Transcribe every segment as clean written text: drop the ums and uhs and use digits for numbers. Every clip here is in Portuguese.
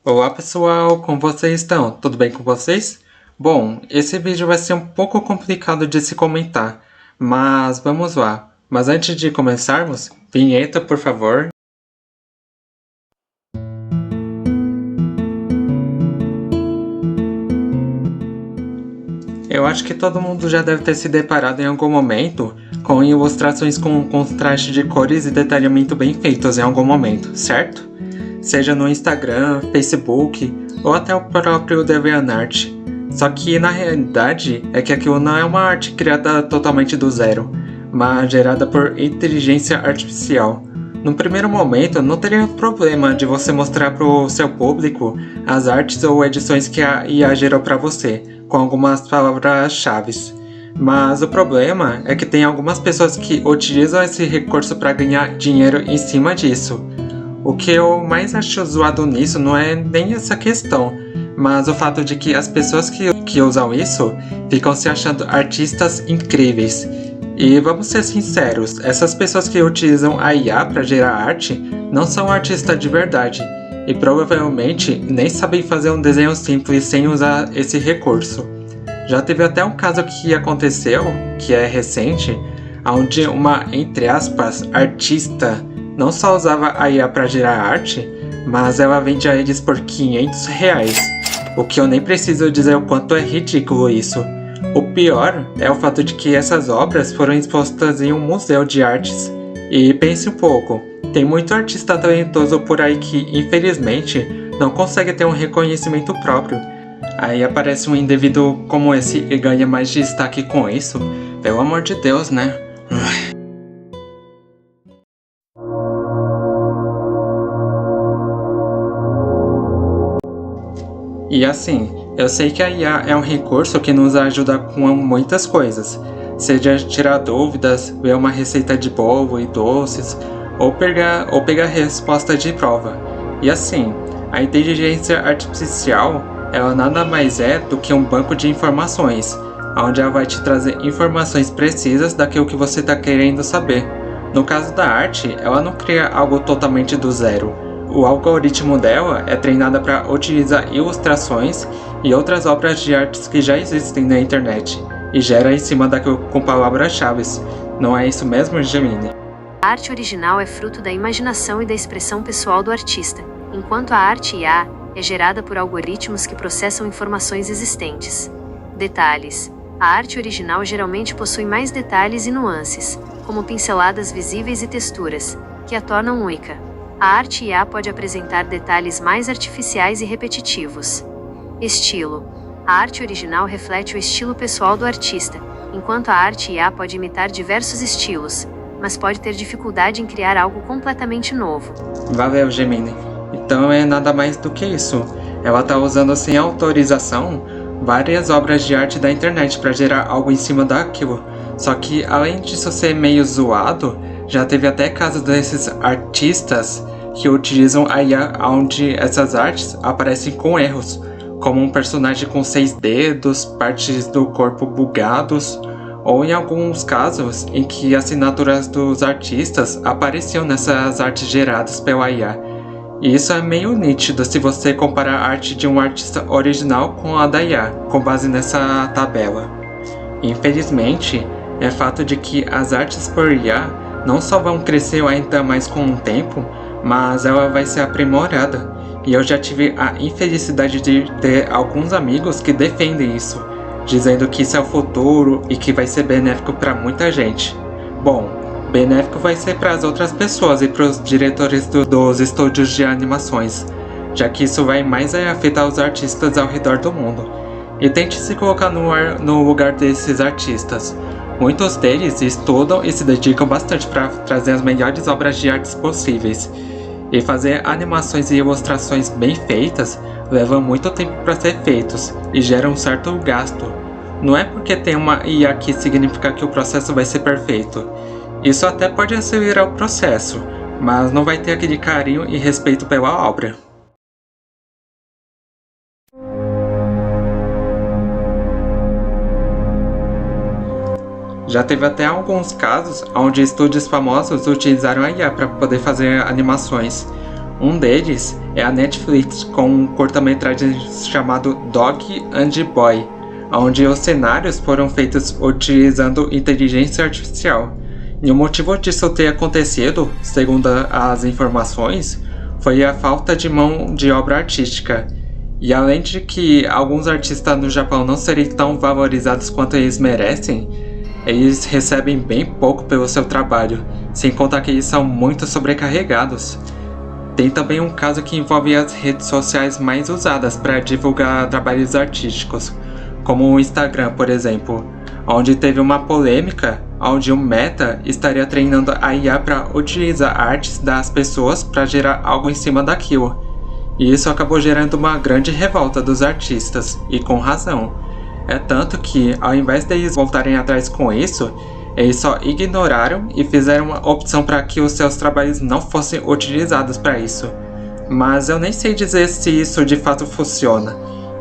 Olá pessoal, como vocês estão? Tudo bem com vocês? Bom, esse vídeo vai ser um pouco complicado de se comentar, mas vamos lá. Mas antes de começarmos, vinheta por favor. Eu acho que todo mundo já deve ter se deparado em algum momento com ilustrações com contraste de cores e detalhamento bem feitos em algum momento, certo? Seja no Instagram, Facebook ou até o próprio DeviantArt. Só que na realidade é que aquilo não é uma arte criada totalmente do zero, mas gerada por inteligência artificial. No primeiro momento, não teria problema de você mostrar para o seu público as artes ou edições que a IA gerou para você, com algumas palavras-chave. Mas o problema é que tem algumas pessoas que utilizam esse recurso para ganhar dinheiro em cima disso. O que eu mais acho zoado nisso não é nem essa questão, mas o fato de que as pessoas que usam isso ficam se achando artistas incríveis. E vamos ser sinceros, essas pessoas que utilizam a IA para gerar arte não são artistas de verdade, e provavelmente nem sabem fazer um desenho simples sem usar esse recurso. Já teve até um caso que aconteceu, que é recente, onde uma, entre aspas, artista não só usava a IA para gerar arte, mas ela vendia eles por R$500, o que eu nem preciso dizer o quanto é ridículo isso. O pior é o fato de que essas obras foram expostas em um museu de artes. E pense um pouco, tem muito artista talentoso por aí que, infelizmente, não consegue ter um reconhecimento próprio. Aí aparece um indivíduo como esse e ganha mais destaque com isso? Pelo amor de Deus, né? E assim, eu sei que a IA é um recurso que nos ajuda com muitas coisas, seja tirar dúvidas, ver uma receita de bolo e doces, ou pegar resposta de prova. E assim, a inteligência artificial, ela nada mais é do que um banco de informações, onde ela vai te trazer informações precisas daquilo que você está querendo saber. No caso da arte, ela não cria algo totalmente do zero. O algoritmo dela é treinado para utilizar ilustrações e outras obras de artes que já existem na internet e gera em cima daquilo com palavras-chave. Não é isso mesmo, Gemini? A arte original é fruto da imaginação e da expressão pessoal do artista, enquanto a arte IA é gerada por algoritmos que processam informações existentes. Detalhes: a arte original geralmente possui mais detalhes e nuances, como pinceladas visíveis e texturas, que a tornam única. A arte IA pode apresentar detalhes mais artificiais e repetitivos. Estilo: a arte original reflete o estilo pessoal do artista, enquanto a arte IA pode imitar diversos estilos, mas pode ter dificuldade em criar algo completamente novo. Valeu, Gemini. Então é nada mais do que isso. Ela está usando sem autorização várias obras de arte da internet para gerar algo em cima daquilo. Só que além disso ser meio zoado, já teve até casos desses artistas que utilizam a IA onde essas artes aparecem com erros, como um personagem com 6 dedos, partes do corpo bugados, ou em alguns casos em que assinaturas dos artistas apareciam nessas artes geradas pela IA. E isso é meio nítido se você comparar a arte de um artista original com a da IA, com base nessa tabela. Infelizmente, é fato de que as artes por IA não só vão crescer ainda mais com o tempo, mas ela vai ser aprimorada. E eu já tive a infelicidade de ter alguns amigos que defendem isso, dizendo que isso é o futuro e que vai ser benéfico para muita gente. Bom, benéfico vai ser para as outras pessoas e para os diretores dos estúdios de animações, já que isso vai mais afetar os artistas ao redor do mundo. E tente se colocar no lugar desses artistas. Muitos deles estudam e se dedicam bastante para trazer as melhores obras de artes possíveis. E fazer animações e ilustrações bem feitas leva muito tempo para ser feitos e gera um certo gasto. Não é porque tem uma IA que significa que o processo vai ser perfeito. Isso até pode acelerar o processo, mas não vai ter aquele carinho e respeito pela obra. Já teve até alguns casos onde estúdios famosos utilizaram a IA para poder fazer animações. Um deles é a Netflix com um curta-metragem chamado Dog and Boy, onde os cenários foram feitos utilizando inteligência artificial. E o motivo disso ter acontecido, segundo as informações, foi a falta de mão de obra artística. E além de que alguns artistas no Japão não serem tão valorizados quanto eles merecem, eles recebem bem pouco pelo seu trabalho, sem contar que eles são muito sobrecarregados. Tem também um caso que envolve as redes sociais mais usadas para divulgar trabalhos artísticos, como o Instagram, por exemplo, onde teve uma polêmica onde o Meta estaria treinando a IA para utilizar artes das pessoas para gerar algo em cima daquilo. E isso acabou gerando uma grande revolta dos artistas, e com razão. É tanto que, ao invés deles voltarem atrás com isso, eles só ignoraram e fizeram uma opção para que os seus trabalhos não fossem utilizados para isso. Mas eu nem sei dizer se isso de fato funciona.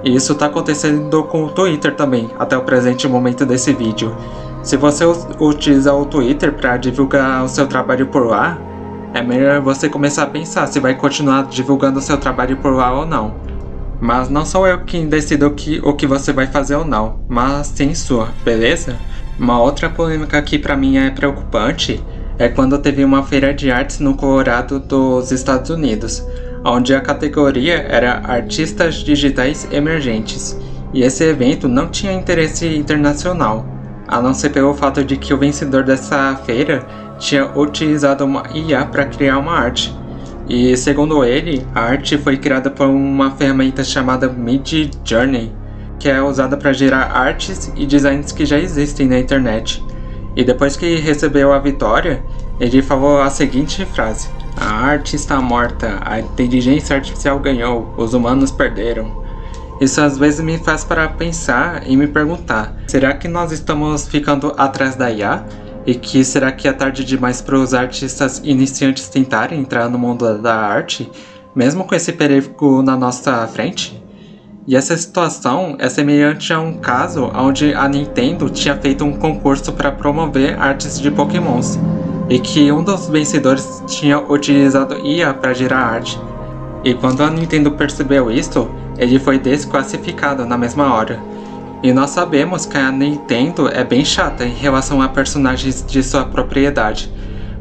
E isso está acontecendo com o Twitter também, até o presente momento desse vídeo. Se você utiliza o Twitter para divulgar o seu trabalho por lá, é melhor você começar a pensar se vai continuar divulgando o seu trabalho por lá ou não. Mas não sou eu quem decido o que você vai fazer ou não, mas sim sua, beleza? Uma outra polêmica que pra mim é preocupante é quando teve uma feira de artes no Colorado dos Estados Unidos, onde a categoria era Artistas Digitais Emergentes, e esse evento não tinha interesse internacional, a não ser pelo fato de que o vencedor dessa feira tinha utilizado uma IA para criar uma arte. E segundo ele, a arte foi criada por uma ferramenta chamada Midjourney, que é usada para gerar artes e designs que já existem na internet. E depois que recebeu a vitória, ele falou a seguinte frase: "A arte está morta, a inteligência artificial ganhou, os humanos perderam." Isso às vezes me faz parar pensar e me perguntar, será que nós estamos ficando atrás da IA? E que será que é tarde demais para os artistas iniciantes tentarem entrar no mundo da arte, mesmo com esse perigo na nossa frente? E essa situação é semelhante a um caso onde a Nintendo tinha feito um concurso para promover artes de Pokémons, e que um dos vencedores tinha utilizado IA para gerar arte. E quando a Nintendo percebeu isso, ele foi desclassificado na mesma hora. E nós sabemos que a Nintendo é bem chata em relação a personagens de sua propriedade,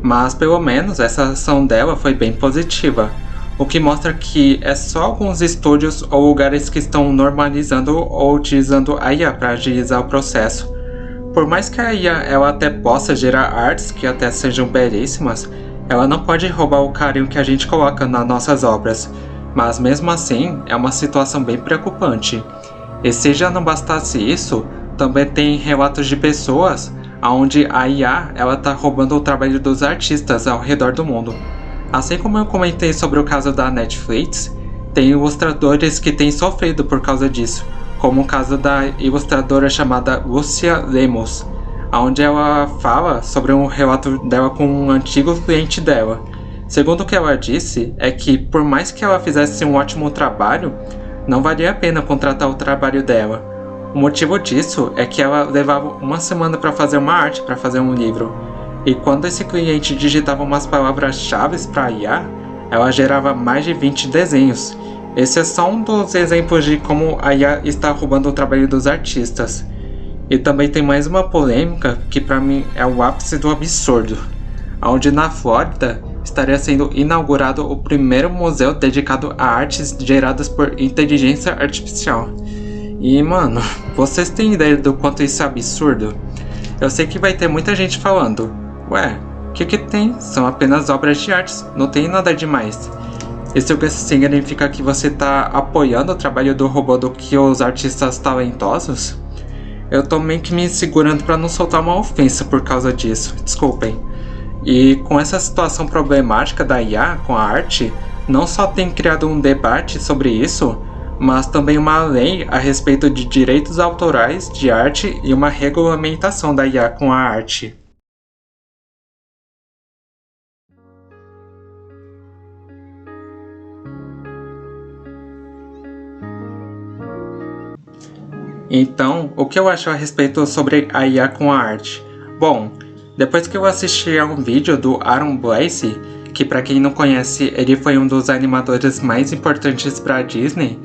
mas pelo menos essa ação dela foi bem positiva, o que mostra que é só alguns estúdios ou lugares que estão normalizando ou utilizando a IA para agilizar o processo. Por mais que a IA ela até possa gerar artes que até sejam belíssimas, ela não pode roubar o carinho que a gente coloca nas nossas obras, mas mesmo assim é uma situação bem preocupante. E se já não bastasse isso, também tem relatos de pessoas onde a IA está roubando o trabalho dos artistas ao redor do mundo. Assim como eu comentei sobre o caso da Netflix, tem ilustradores que têm sofrido por causa disso, como o caso da ilustradora chamada Lucia Lemos, onde ela fala sobre um relato dela com um antigo cliente dela. Segundo o que ela disse, é que por mais que ela fizesse um ótimo trabalho, não valia a pena contratar o trabalho dela. O motivo disso é que ela levava uma semana para fazer uma arte, para fazer um livro. E quando esse cliente digitava umas palavras-chave para a IA, ela gerava mais de 20 desenhos. Esse é só um dos exemplos de como a IA está roubando o trabalho dos artistas. E também tem mais uma polêmica que para mim é o ápice do absurdo, onde na Flórida estaria sendo inaugurado o primeiro museu dedicado a artes geradas por inteligência artificial. E mano, vocês têm ideia do quanto isso é absurdo? Eu sei que vai ter muita gente falando, ué, o que tem? São apenas obras de artes, não tem nada demais. Isso significa que você está apoiando o trabalho do robô do que os artistas talentosos? Eu tô meio que me segurando para não soltar uma ofensa por causa disso, desculpem. E com essa situação problemática da IA com a arte, não só tem criado um debate sobre isso, mas também uma lei a respeito de direitos autorais de arte e uma regulamentação da IA com a arte. Então, o que eu acho a respeito sobre a IA com a arte? Bom, depois que eu assisti a um vídeo do Aaron Blaise, que para quem não conhece, ele foi um dos animadores mais importantes para a Disney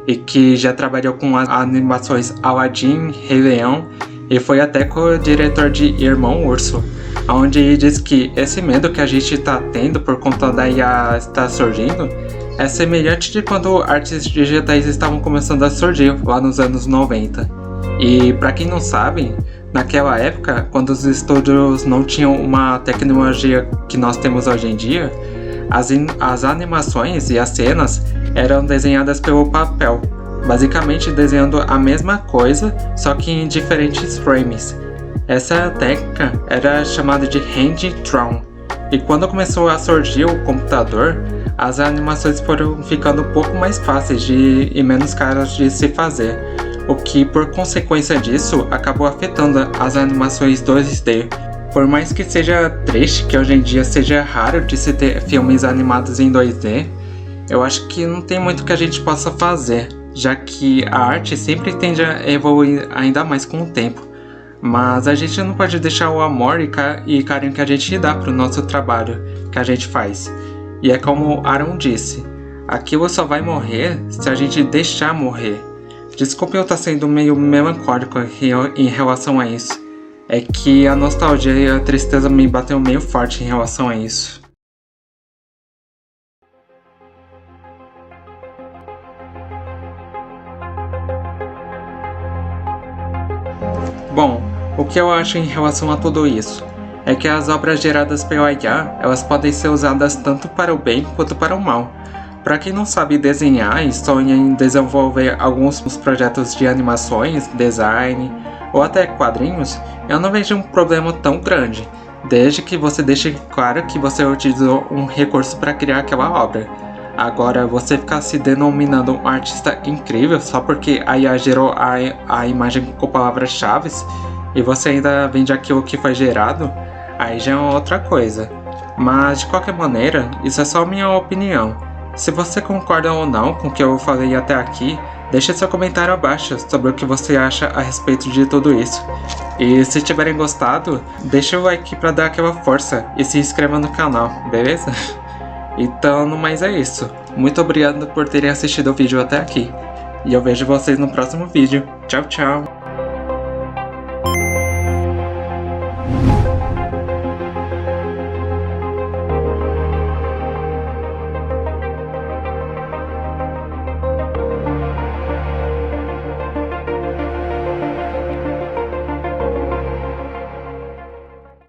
e que já trabalhou com as animações Aladdin, Rei Leão e foi até co-diretor de Irmão Urso, onde ele diz que esse medo que a gente está tendo por conta da IA estar surgindo é semelhante de quando artes digitais estavam começando a surgir lá nos anos 90. E para quem não sabe, naquela época, quando os estúdios não tinham uma tecnologia que nós temos hoje em dia, as animações e as cenas eram desenhadas pelo papel, basicamente desenhando a mesma coisa, só que em diferentes frames. Essa técnica era chamada de hand-drawn, e quando começou a surgir o computador, as animações foram ficando um pouco mais fáceis e menos caras de se fazer, o que por consequência disso acabou afetando as animações 2D. Por mais que seja triste que hoje em dia seja raro de se ter filmes animados em 2D, eu acho que não tem muito que a gente possa fazer, já que a arte sempre tende a evoluir ainda mais com o tempo. Mas a gente não pode deixar o amor e carinho que a gente dá pro nosso trabalho que a gente faz. E é como Aaron disse, aquilo só vai morrer se a gente deixar morrer. Desculpe eu estar sendo meio melancólico em relação a isso. É que a nostalgia e a tristeza me bateu meio forte em relação a isso. Bom, o que eu acho em relação a tudo isso é que as obras geradas pela IA, elas podem ser usadas tanto para o bem quanto para o mal. Para quem não sabe desenhar e sonha em desenvolver alguns projetos de animações, design ou até quadrinhos, eu não vejo um problema tão grande, desde que você deixe claro que você utilizou um recurso para criar aquela obra. Agora, você ficar se denominando um artista incrível só porque a IA gerou a imagem com palavras-chave e você ainda vende aquilo que foi gerado, aí já é outra coisa. Mas, de qualquer maneira, isso é só minha opinião. Se você concorda ou não com o que eu falei até aqui, deixe seu comentário abaixo sobre o que você acha a respeito de tudo isso. E se tiverem gostado, deixe o like para dar aquela força e se inscreva no canal, beleza? Então, no mais é isso. Muito obrigado por terem assistido o vídeo até aqui. E eu vejo vocês no próximo vídeo. Tchau, tchau!